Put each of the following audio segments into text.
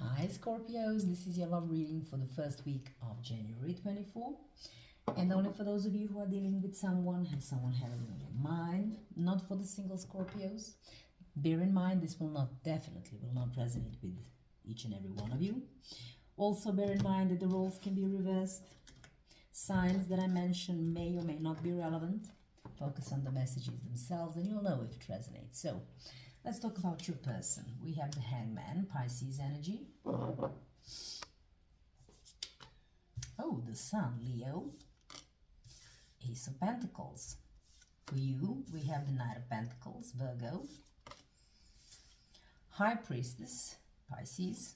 Hi Scorpios, this is your love reading for the first week of January 24, and only for those of you who are dealing with someone, have someone having on your mind, not for the single Scorpios. Bear in mind this definitely will not resonate with each and every one of you. Also bear in mind that the roles can be reversed. Signs that I mentioned may or may not be relevant. Focus on the messages themselves and you'll know if it resonates. So let's talk about your person. We have the Hangman, Pisces energy. Oh, the Sun, Leo. Ace of Pentacles. For you, we have the Knight of Pentacles, Virgo. High Priestess, Pisces.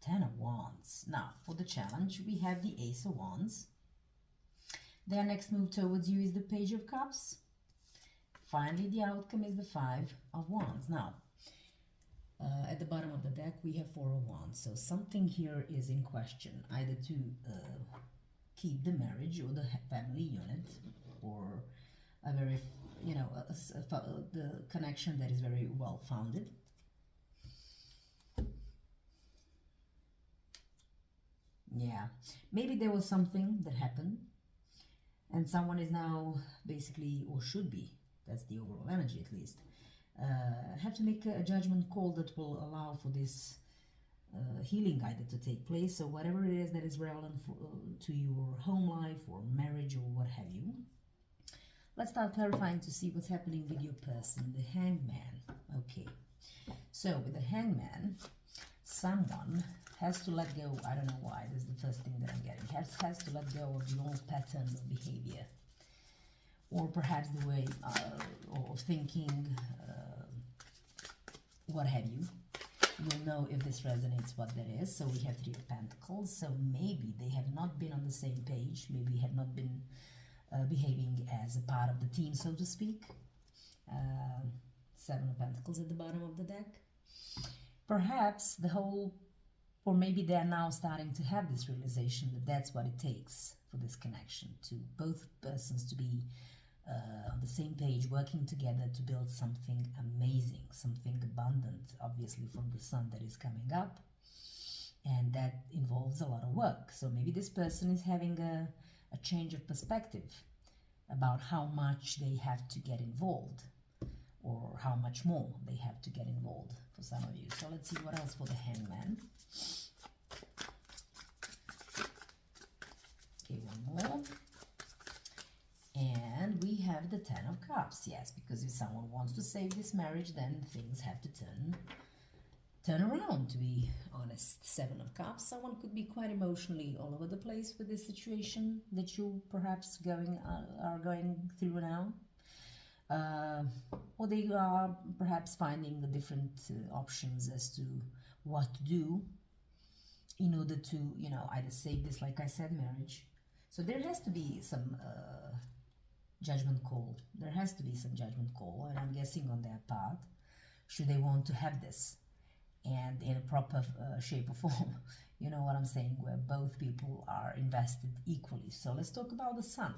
Ten of Wands. Now, for the challenge, we have the Ace of Wands. Their next move towards you is the Page of Cups. Finally, the outcome is the Five of Wands. Now, at the bottom of the deck, we have Four of Wands. So something here is in question, either to keep the marriage or the family unit, or a very, the connection that is very well founded. Yeah, maybe there was something that happened, and someone is now basically, or should be, that's the overall energy at least, have to make a judgment call that will allow for this healing either to take place, or whatever it is that is relevant to your home life or marriage or what have you. Let's start clarifying to see what's happening with your person, the Hangman. Okay, so with the Hangman, someone has to let go. I don't know why, this is the first thing that I'm getting. Has to let go of the old patterns of behavior, or perhaps the way of thinking, what have you. You'll know if this resonates what that is. So we have Three of Pentacles. So maybe they have not been on the same page. Maybe have not been behaving as a part of the team, so to speak. Seven of Pentacles at the bottom of the deck. Perhaps the whole, or maybe they're now starting to have this realization that that's what it takes for this connection, to both persons to be on the same page, working together to build something amazing, something abundant, obviously from the sun that is coming up, and that involves a lot of work. So maybe this person is having a change of perspective about how much they have to get involved, or how much more they have to get involved for some of you. So let's see what else for the Hangman. Okay, one more. And we have the Ten of Cups. Yes, because if someone wants to save this marriage, then things have to turn around, to be honest. Seven of Cups. Someone could be quite emotionally all over the place with this situation that you perhaps are going through now. Or they are perhaps finding the different options as to what to do in order to, either save this, like I said, marriage. So there has to be some judgment call. There has to be some judgment call, and I'm guessing on their part, should they want to have this, and in a proper shape or form. You know what I'm saying, where both people are invested equally. So let's talk about the Sun.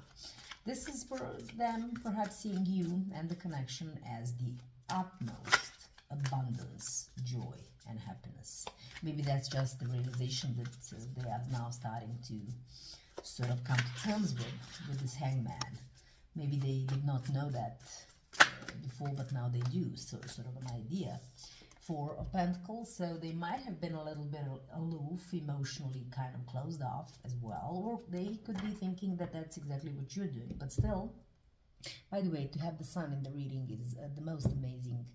This is for them perhaps seeing you and the connection as the utmost abundance, joy, and happiness. Maybe that's just the realization that they are now starting to sort of come to terms with this Hangman. Maybe they did not know that before, but now they do. So sort of an idea. Four of Pentacles, so they might have been a little bit aloof, emotionally kind of closed off as well, or they could be thinking that that's exactly what you're doing. But still, by the way, to have the Sun in the reading is the most amazing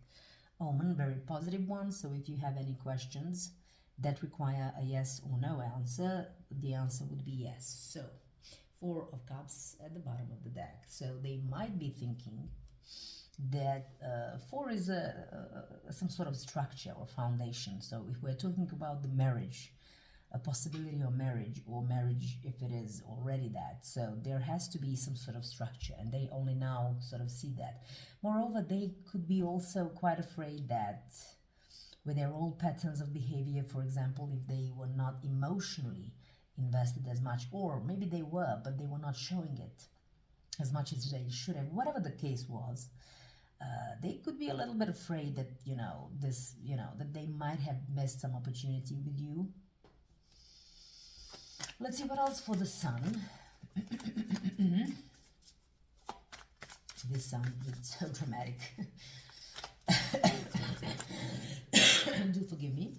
omen, very positive one. So if you have any questions that require a yes or no answer, the answer would be yes. So Four of Cups at the bottom of the deck. So they might be thinking that four is some sort of structure or foundation. So if we're talking about the marriage, a possibility of marriage, or marriage if it is already that, so there has to be some sort of structure, and they only now sort of see that. Moreover, they could be also quite afraid that with their old patterns of behavior, for example, if they were not emotionally invested as much, or maybe they were, but they were not showing it as much as they should have, whatever the case was, They could be a little bit afraid that, that they might have missed some opportunity with you. Let's see what else for the Sun. This sounded so dramatic. Do forgive me.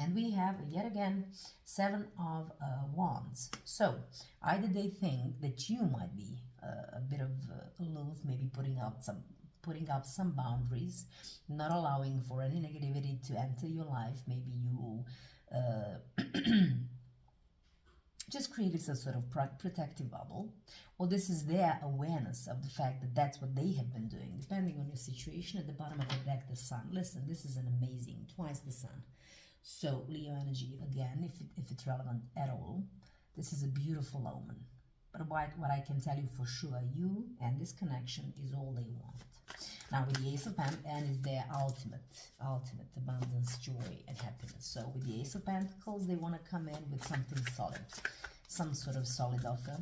And we have, yet again, Seven of Wands. So, either they think that you might be a bit of aloof, maybe putting up some boundaries, not allowing for any negativity to enter your life. Maybe you just created some sort of protective bubble, or this is their awareness of the fact that that's what they have been doing, depending on your situation. At the bottom of the deck, the Sun. Listen, this is an amazing, twice the Sun. So, Leo energy, again, if it's relevant at all, this is a beautiful omen. But what I can tell you for sure, you and this connection is all they want. Now, with the Ace of Pentacles, and is their ultimate abundance, joy, and happiness. So, with the Ace of Pentacles, they want to come in with something solid, some sort of solid offer,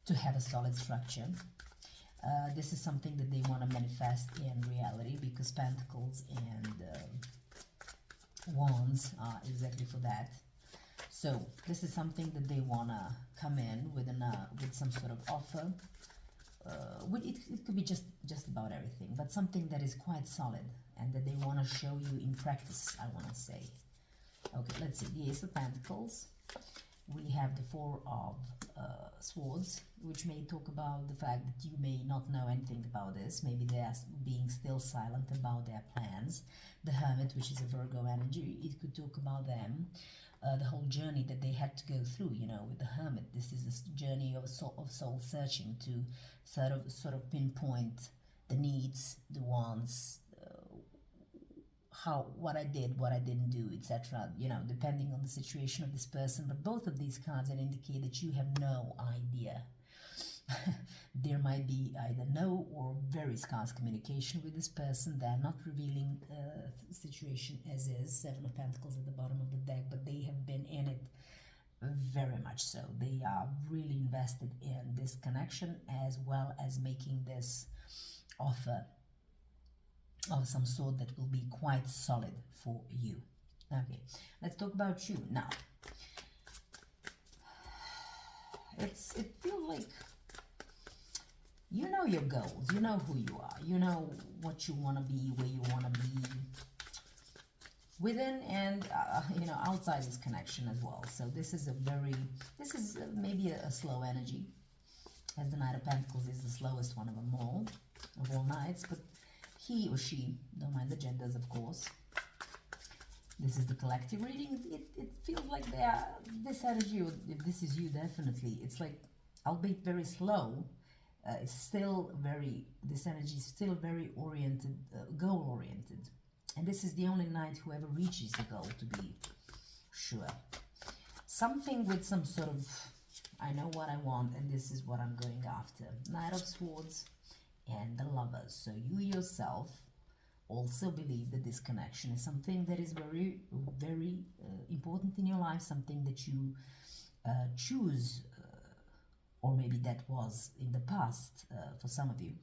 to have a solid structure. This is something that they want to manifest in reality, because Pentacles and Wands are exactly for that. So this is something that they want to come in with some sort of offer. It could be just about everything, but something that is quite solid and that they want to show you in practice, I want to say. Okay, let's see. The Ace of Pentacles. We have the Four of Swords, which may talk about the fact that you may not know anything about this. Maybe they are being still silent about their plans. The Hermit, which is a Virgo energy, it could talk about them. The whole journey that they had to go through, with the Hermit. This is a journey of soul searching to sort of pinpoint the needs, the wants, what I did, what I didn't do, etc. Depending on the situation of this person. But both of these cards that indicate that you have no idea. There might be either no or very scarce communication with this person. They're not revealing the situation as is. Seven of Pentacles at the bottom of the deck, but they have been in it very much so. They are really invested in this connection, as well as making this offer of some sort that will be quite solid for you. Okay, let's talk about you now. It feels like you know your goals, you know who you are, you know what you want to be, where you want to be within and outside this connection as well. So this is maybe a slow energy, as the Knight of Pentacles is the slowest one of them all, of all nights, but he or she, don't mind the genders, of course. This is the collective reading. It feels like this energy, or if this is you, definitely, it's like, albeit very slow, this energy is still very oriented, goal-oriented. And this is the only knight who ever reaches the goal, to be sure. Something with some sort of, I know what I want, and this is what I'm going after. Knight of Swords and the Lovers. So you yourself also believe that this connection is something that is very, very important in your life, something that you choose, or maybe that was in the past for some of you.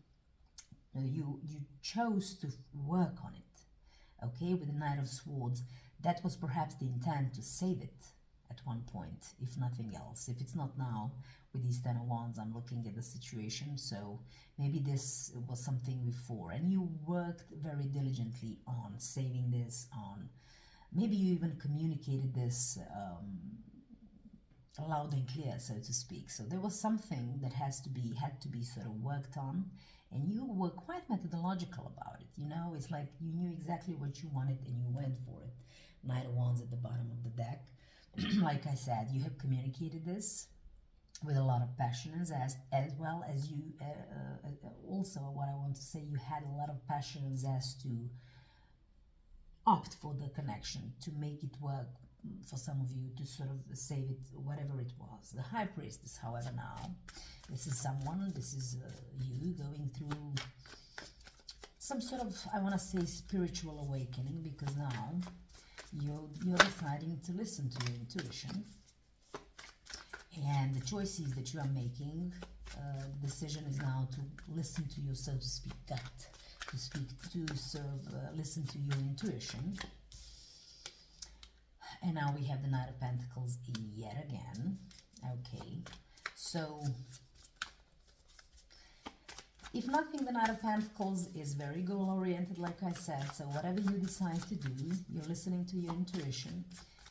You chose to work on it, okay? With the Knight of Swords, that was perhaps the intent to save it at one point, if nothing else. If it's not now, with these Ten of Wands, I'm looking at the situation, so maybe this was something before, and you worked very diligently on saving this, on maybe you even communicated this loud and clear, so to speak. So there was something that had to be sort of worked on, and you were quite methodological about it. It's like you knew exactly what you wanted and you went for it. Knight of Wands at the bottom of the deck. Like I said, you have communicated this with a lot of passion, as well as you also, what I want to say, you had a lot of passion as to opt for the connection, to make it work for some of you, to sort of save it, whatever it was. The High Priestess, however, now, this is you going through some sort of, I want to say, spiritual awakening, because now you're deciding to listen to your intuition, and the choices that you are making The decision is now to listen to your, so to speak, gut, listen to your intuition. And now we have the Knight of Pentacles yet again. Okay, so if nothing, the Knight of Pentacles is very goal-oriented, like I said. So whatever you decide to do, you're listening to your intuition,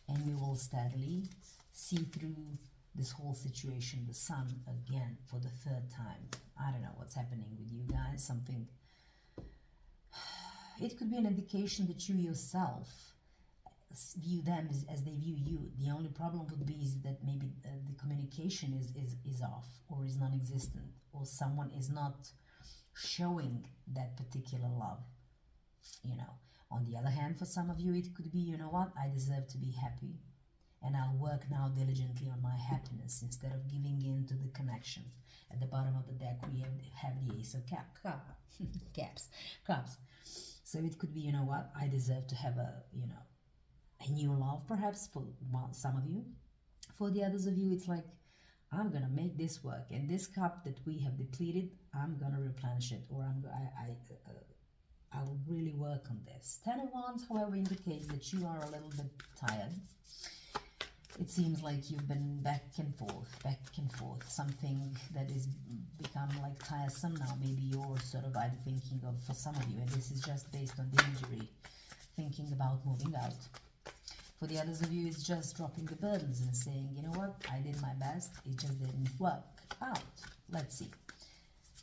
and you will steadily see through this whole situation, the Sun, again, for the third time. I don't know what's happening with you guys. Something... It could be an indication that you yourself view them as they view you. The only problem would be is that maybe the communication is off, or is non-existent, or someone is not showing that particular love, you know. On the other hand, for some of you, it could be, you know what, I deserve to be happy, and I'll work now diligently on my happiness instead of giving in to the connection. At the bottom of the deck, we have the Ace of Cups. So it could be, you know what, I deserve to have a, you know, a new love, perhaps, for some of you. For the others of you, it's like, I'm gonna make this work, and this cup that we have depleted, I'm gonna replenish it, or I will really work on this. Ten of Wands, however, indicates that you are a little bit tired. It seems like you've been back and forth, something that is become like tiresome now. Maybe you're sort of, I'm thinking of, for some of you, and this is just based on the injury, thinking about moving out. For the others of you, it's just dropping the burdens and saying, you know what, I did my best, it just didn't work out. Let's see.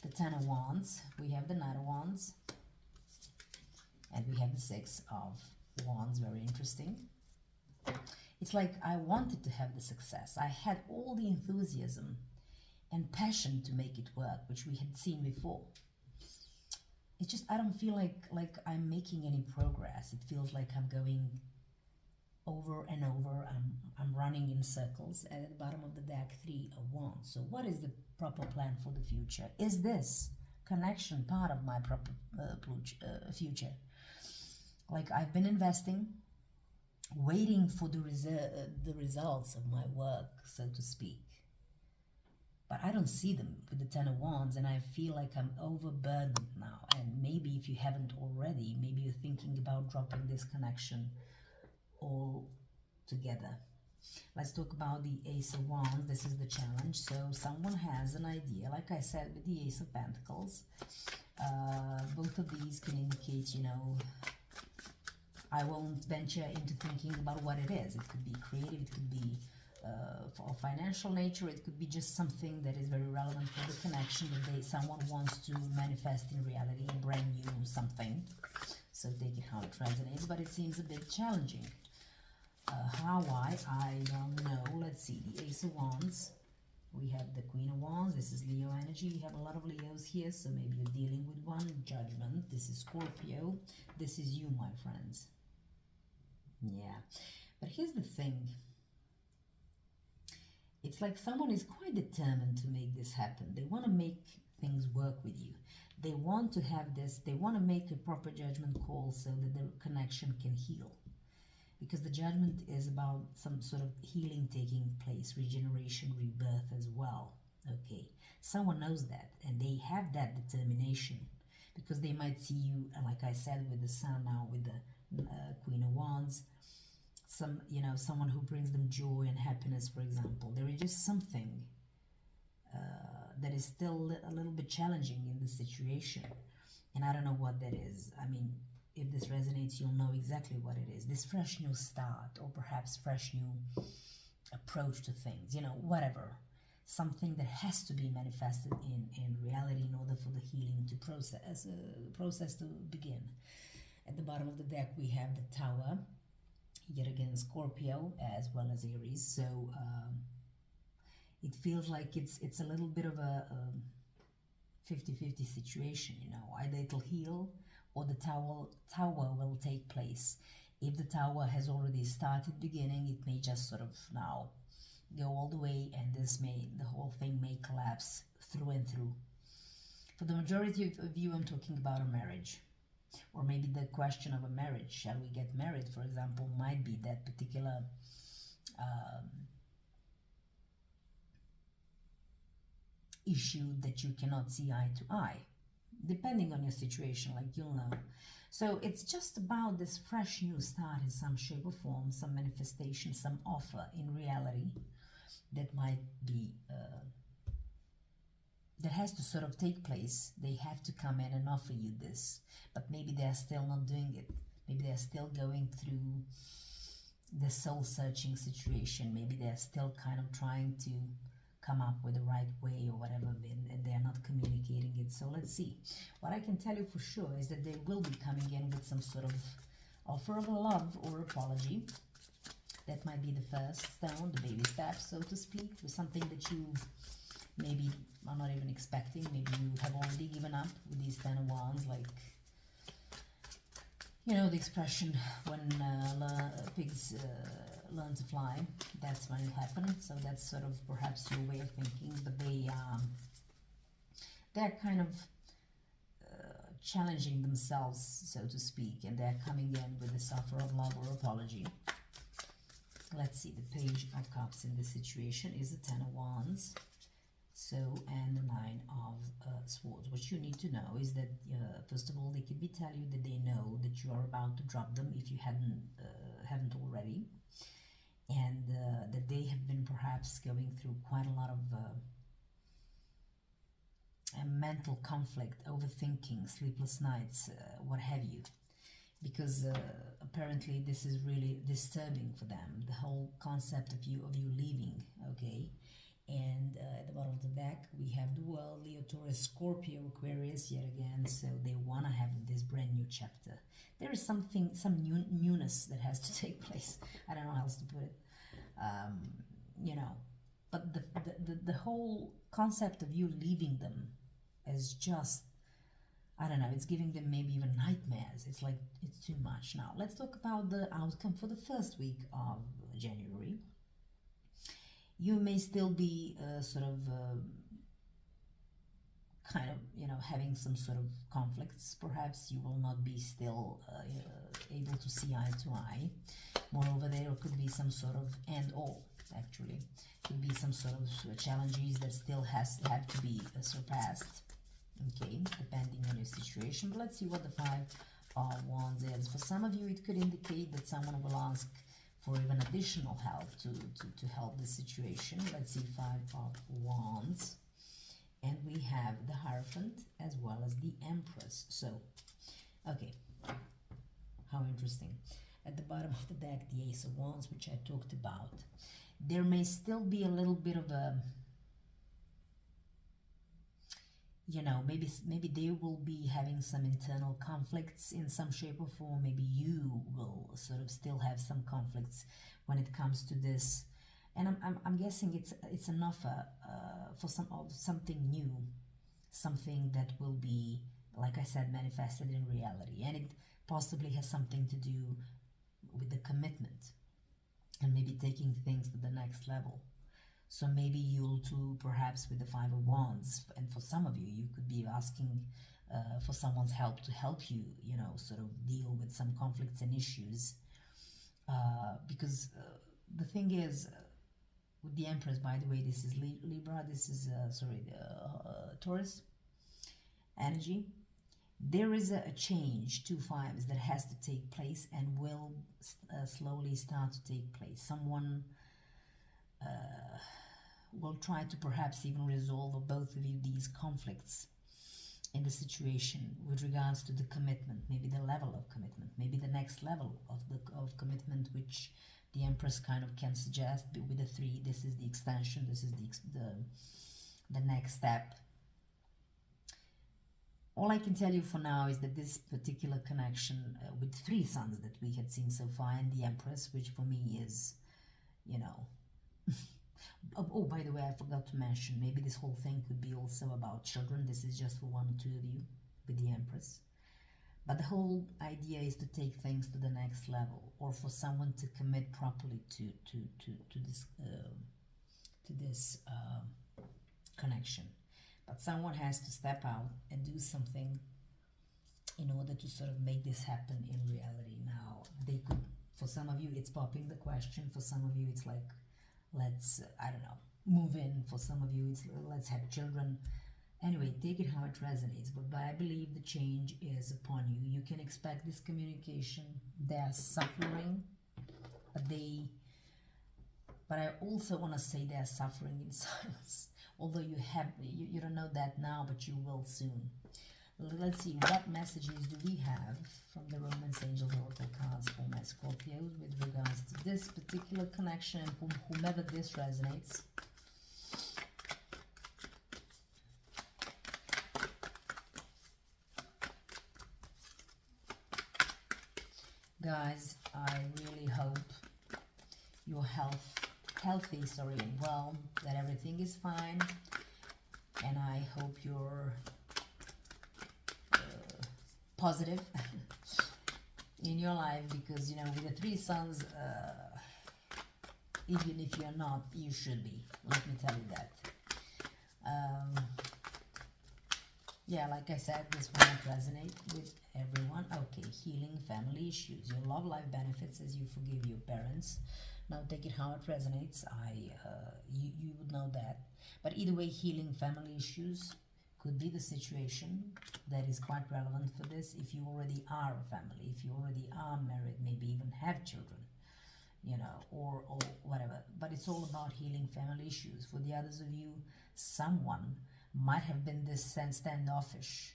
The Ten of Wands, we have the Knight of Wands, and we have the Six of Wands, very interesting. It's like I wanted to have the success. I had all the enthusiasm and passion to make it work, which we had seen before. It's just, I don't feel like I'm making any progress. It feels like I'm going over and over. I'm running in circles. At the bottom of the deck, Three of Wands. So what is the proper plan for the future? Is this connection part of my proper future? Like, I've been investing, waiting for the results of my work, so to speak. But I don't see them with the Ten of Wands, and I feel like I'm overburdened now. And maybe if you haven't already, maybe you're thinking about dropping this connection all together. Let's talk about the Ace of Wands. This is the challenge. So someone has an idea, like I said, with the Ace of Pentacles. Both of these can indicate, you know, I won't venture into thinking about what it is. It could be creative, it could be of financial nature, it could be just something that is very relevant for the connection that someone wants to manifest in reality, a brand new something. So take it how it resonates, but it seems a bit challenging. How, why, I don't know. Let's see, the Ace of Wands. We have the Queen of Wands. This is Leo energy. You have a lot of Leos here, so maybe you're dealing with one. Judgment. This is Scorpio. This is you, my friends. Yeah. But here's the thing. It's like someone is quite determined to make this happen. They want to make things work with you. They want to have this. They want to make a proper judgment call so that the connection can heal. Because the judgment is about some sort of healing taking place, regeneration, rebirth as well. Okay, someone knows that, and they have that determination, because they might see you, and like I said, with the Sun now, with the Queen of Wands, someone who brings them joy and happiness, for example. There is just something that is still a little bit challenging in the situation, and I don't know what that is. I mean, if this resonates, you'll know exactly what it is. This fresh new start, or perhaps fresh new approach to things, you know, whatever. Something that has to be manifested in reality in order for the healing to process to begin. At the bottom of the deck, we have the Tower, yet again Scorpio, as well as Aries. So it feels like it's a little bit of a 50-50 situation, you know. Either it'll heal, or the tower will take place. If the Tower has already started beginning, it may just sort of now go all the way, and the whole thing may collapse through and through. For the majority of you, I'm talking about a marriage, or maybe the question of a marriage. Shall we get married, for example, might be that particular issue that you cannot see eye to eye, depending on your situation, like you'll know. So it's just about this fresh new start in some shape or form, some manifestation, some offer in reality that might be, that has to sort of take place. They have to come in and offer you this, but maybe they're still not doing it. Maybe they're still going through the soul-searching situation. Maybe they're still kind of trying to come up with the right way or whatever, and they're not communicating it. So let's see. What I can tell you for sure is that they will be coming in with some sort of offer of love or apology. That might be the first stone, the baby step, so to speak, with something that you maybe are not even expecting. Maybe you have already given up with these 10 of Wands, like, you know, the expression when pigs learn to fly, that's when it happened. So that's sort of perhaps your way of thinking, but they're kind of challenging themselves, so to speak, and they're coming in with this offer of love or apology. Let's see, the Page of Cups in this situation is the 10 of Wands. So, and the 9 of Swords. What you need to know is that, first of all, they could be telling you that they know that you are about to drop them if you haven't already, and that they have been perhaps going through quite a lot of mental conflict, overthinking, sleepless nights, what have you, because apparently this is really disturbing for them, the whole concept of you leaving, okay? And at the bottom of the deck, we have the World, Leo, Taurus, Scorpio, Aquarius, yet again. So they want to have this brand new chapter. There is some newness that has to take place. I don't know how else to put it. You know, but the whole concept of you leaving them is just, I don't know, it's giving them maybe even nightmares. It's like, it's too much. Now, let's talk about the outcome for the first week of January. You may still be kind of, you know, having some sort of conflicts. Perhaps you will not be still able to see eye to eye. Moreover, there could be some sort of, actually, could be some sort of challenges that still have to be surpassed, okay, depending on your situation. But let's see what the 5 of Wands is. For some of you, it could indicate that someone will ask for even additional help to help the situation. Let's see, 5 of Wands. And we have the Hierophant as well as the Empress. So, okay, how interesting. At the bottom of the deck, the Ace of Wands, which I talked about. There may still be a little bit of a, you know, maybe they will be having some internal conflicts in some shape or form. Maybe you will sort of still have some conflicts when it comes to this. And I'm guessing it's an offer for something new, something that will be, like I said, manifested in reality. And it possibly has something to do with the commitment and maybe taking things to the next level. So maybe you'll too, perhaps with the 5 of Wands, and for some of you, you could be asking for someone's help to help you, you know, sort of deal with some conflicts and issues. Because the thing is, with the Empress, by the way, this is Libra, this is, Taurus energy. There is a change, 2 5s, that has to take place and will slowly start to take place. Someone will try to perhaps even resolve, or both of you, these conflicts in the situation with regards to the commitment, maybe the level of commitment, maybe the next level of commitment, which the Empress kind of can suggest. But with the 3, this is the extension, this is the next step. All I can tell you for now is that this particular connection with 3 suns that we had seen so far, and the Empress, which for me is, you know, oh, by the way, I forgot to mention, maybe this whole thing could be also about children. This is just for 1 or 2 of you with the Empress. But the whole idea is to take things to the next level, or for someone to commit properly to this connection. But someone has to step out and do something in order to sort of make this happen in reality. Now, they could, for some of you, it's popping the question. For some of you, it's like, let's, I don't know, move in. For some of you, it's let's have children. Anyway, take it how it resonates, but I believe the change is upon you. You can expect this communication. They're suffering, but I also want to say they're suffering in silence. Although you don't know that now, but you will soon. Let's see, what messages do we have from the Romance Angels Oracle cards for my Scorpios with regards to this particular connection and for whomever this resonates. Guys, I really hope you're healthy, and well, that everything is fine, and I hope you're positive in your life, because, you know, with the 3 suns, even if you're not, you should be. Let me tell you that. Yeah, like I said, this will not resonate with everyone. Okay, healing family issues. Your love life benefits as you forgive your parents. Now take it how it resonates. You would know that. But either way, healing family issues could be the situation that is quite relevant for this. If you already are a family, if you already are married, maybe even have children, you know, or whatever. But it's all about healing family issues. For the others of you, someone might have been this standoffish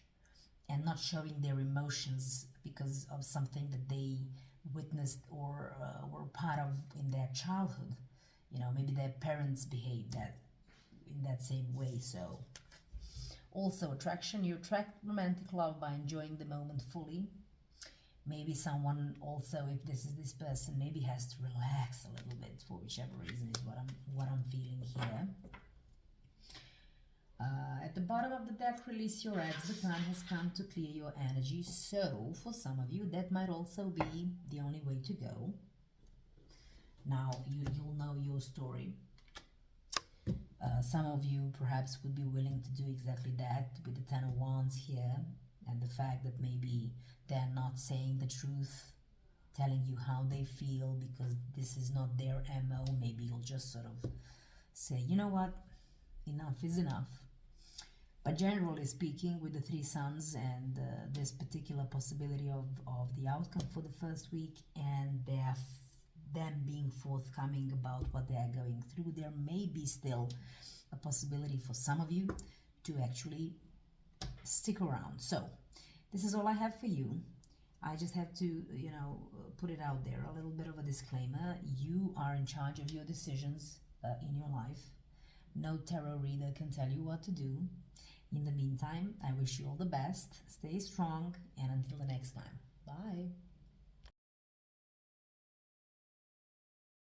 and not showing their emotions because of something that they witnessed or were part of in their childhood. You know, maybe their parents behaved in that same way. So also attraction, you attract romantic love by enjoying the moment fully. Maybe someone also, if this is this person, maybe has to relax a little bit for whichever reason is what I'm feeling here. At the bottom of the deck, release your eggs. The time has come to clear your energy. So, for some of you, that might also be the only way to go. Now, you'll know your story. Some of you perhaps would be willing to do exactly that with the 10 of Wands here, and the fact that maybe they're not saying the truth, telling you how they feel, because this is not their MO. Maybe you'll just sort of say, you know what, enough is enough. But generally speaking, with the 3 suns and this particular possibility of the outcome for the first week, and them being forthcoming about what they are going through, there may be still a possibility for some of you to actually stick around. So this is all I have for you. I just have to, you know, put it out there, a little bit of a disclaimer. You are in charge of your decisions in your life. No tarot reader can tell you what to do. In the meantime, I wish you all the best. Stay strong, and until the next time, bye.